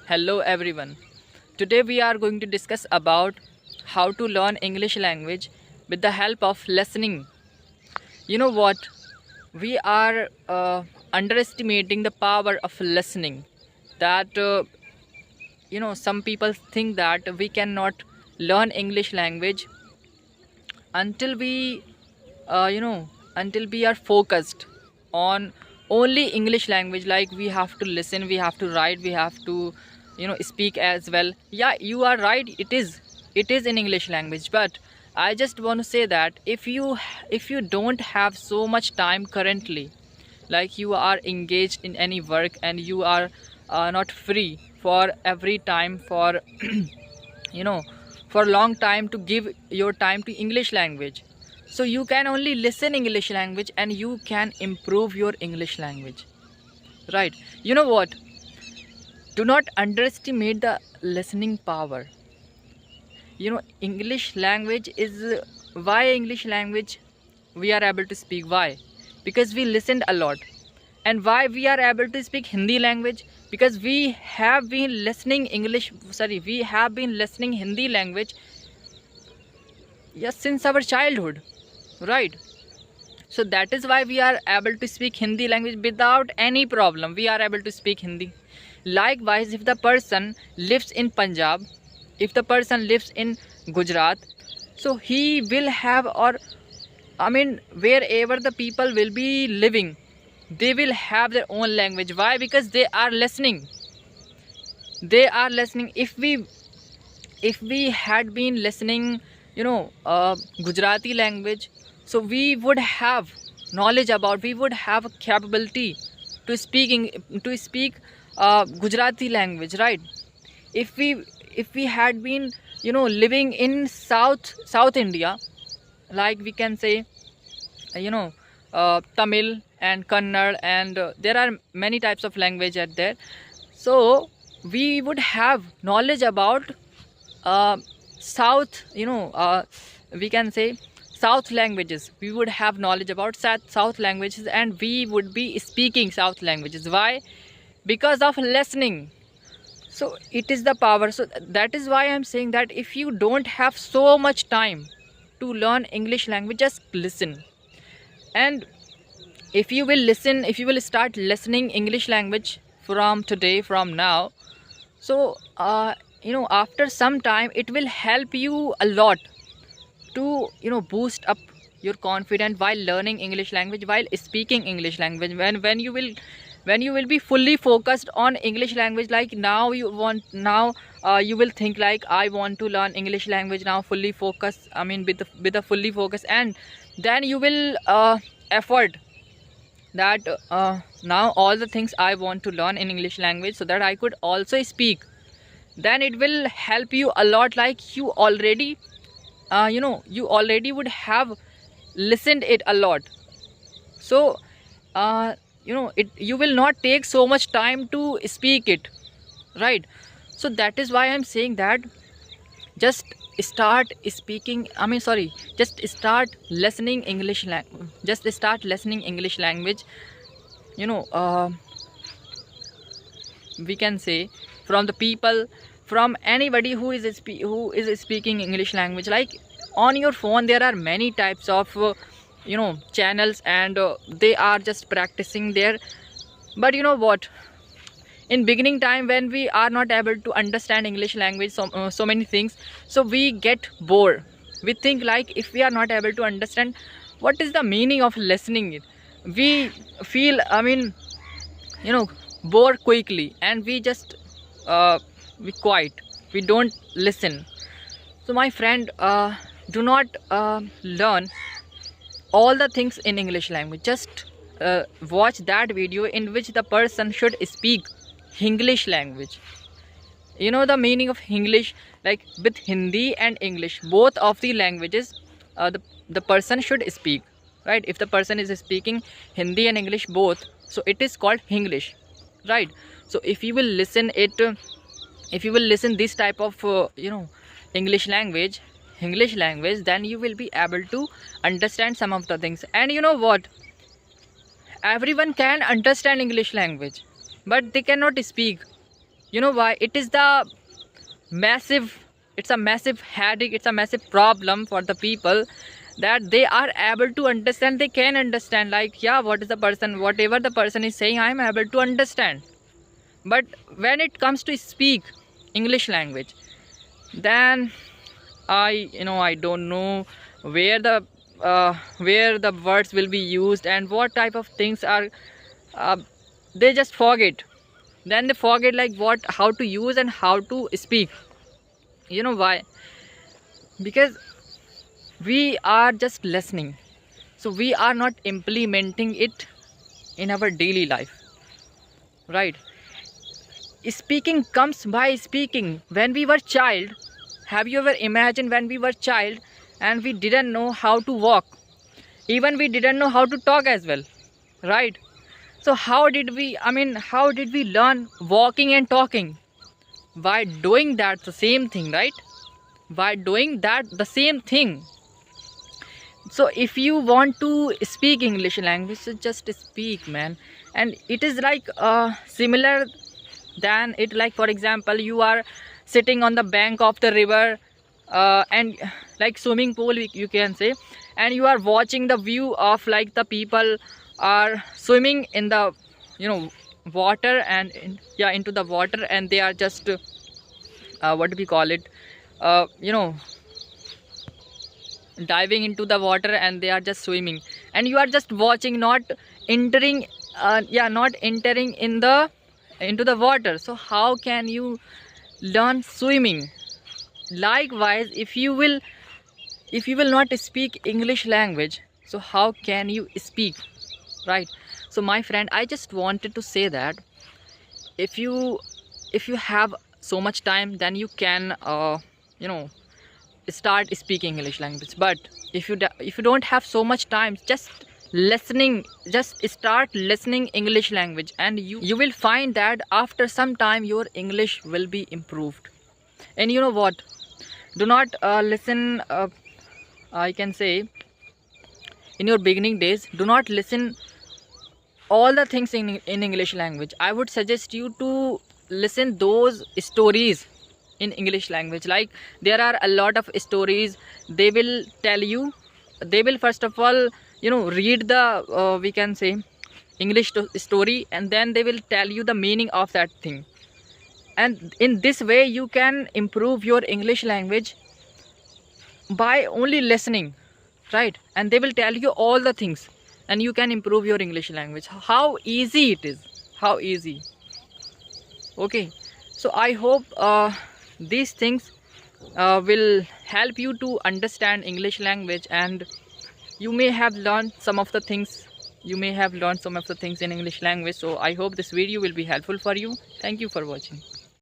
Hello everyone. Today we are going to discuss about how to learn English language with the help of listening. You know what? We are underestimating the power of listening. That some people think that we cannot learn English language until we until we are focused on only English language, like we have to listen, we have to write, we have to speak as well. Yeah, you are right, it is in English language, but I just want to say that if you don't have so much time currently, like you are engaged in any work and you are not free for every time for you know for a long time to give your time to English language, so you can only listen English language and you can improve your English language, right? You know what, do not underestimate the listening power. English language is why English language we are able to speak. Why? Because we listened a lot. And why we are able to speak Hindi language? Because we have been listening Hindi language, yes, since our childhood, right? So that is why we are able to speak Hindi language without any problem. We are able to speak Hindi. Likewise, if the person lives in Punjab, if the person lives in Gujarat, so he will have, or wherever the people will be living, they will have their own language. Why? Because they are listening. If we had been listening Gujarati language, so we would have knowledge about, we would have a capability to speak Gujarati language, right? If we had been living in South India, like we can say Tamil and Kannada, and there are many types of language at there, so we would have knowledge about south we can say South languages. We would have knowledge about South languages, and we would be speaking South languages. Why? Because of listening. So it is the power. So that is why I'm saying that if you don't have so much time to learn English language, just listen. And if you will start listening English language from today, from now, so after some time it will help you a lot to boost up your confidence while learning English language, while speaking English language. When you will be fully focused on English language, like now you will think like, I want to learn English language now, fully focus, with the fully focus, and then you will effort that now all the things I want to learn in English language so that I could also speak. Then it will help you a lot, like you already would have listened it a lot. So you will not take so much time to speak it, right? So that is why I'm saying that just start start listening English language. Just start listening English language, we can say, from the people, from anybody who is speaking English language. Like on your phone there are many types of channels, and they are just practicing there. But you know what, in beginning time, when we are not able to understand English language, so many things, so we get bored. We think like, if we are not able to understand, what is the meaning of listening it, we feel bored quickly, and we just we quiet, we don't listen. So my friend, do not learn all the things in English language. Just watch that video in which the person should speak English language. The meaning of English, like with Hindi and English, both of the languages, the person should speak, right? If the person is speaking Hindi and English both, so it is called English, right? So if you will listen this type of English language, then you will be able to understand some of the things. And you know what, everyone can understand English language, but they cannot speak. You know why? It's a massive headache, it's a massive problem for the people, that they are able to understand, they can understand, like, yeah, whatever the person is saying, I am able to understand. But when it comes to speak English language, then I don't know where the words will be used and what type of things are, they just forget. Then they forget like how to use and how to speak. You know why? Because we are just listening, so we are not implementing it in our daily life, right? Speaking comes by speaking. When we were child, have you ever imagined when we were child and we didn't know how to walk, even we didn't know how to talk as well, right? So how did we learn walking and talking? By doing that the same thing, right? By doing that the same thing. So if you want to speak English language, so just speak, man. And it is like similar than it, like for example, you are sitting on the bank of the river, and like swimming pool, you can say, and you are watching the view of like the people are swimming in the water, and into the water, and they are just what do we call it, diving into the water, and they are just swimming, and you are just watching, not entering into the water. So how can you learn swimming? Likewise, if you will not speak English language, so how can you speak, right? So my friend, I just wanted to say that if you have so much time, then you can start speaking English language. But if you don't have so much time, just start listening English language, and you will find that after some time your English will be improved. And you know what, do not listen, I can say, in your beginning days, do not listen all the things in English language. I would suggest you to listen those stories in English language. Like, there are a lot of stories. They will tell you, they will first of all read the we can say English story, and then they will tell you the meaning of that thing. And in this way you can improve your English language by only listening, right? And they will tell you all the things, and you can improve your English language. How easy it is, how easy. Okay, so I hope these things will help you to understand English language, and you may have learned some of the things in English language. So I hope this video will be helpful for you. Thank you for watching.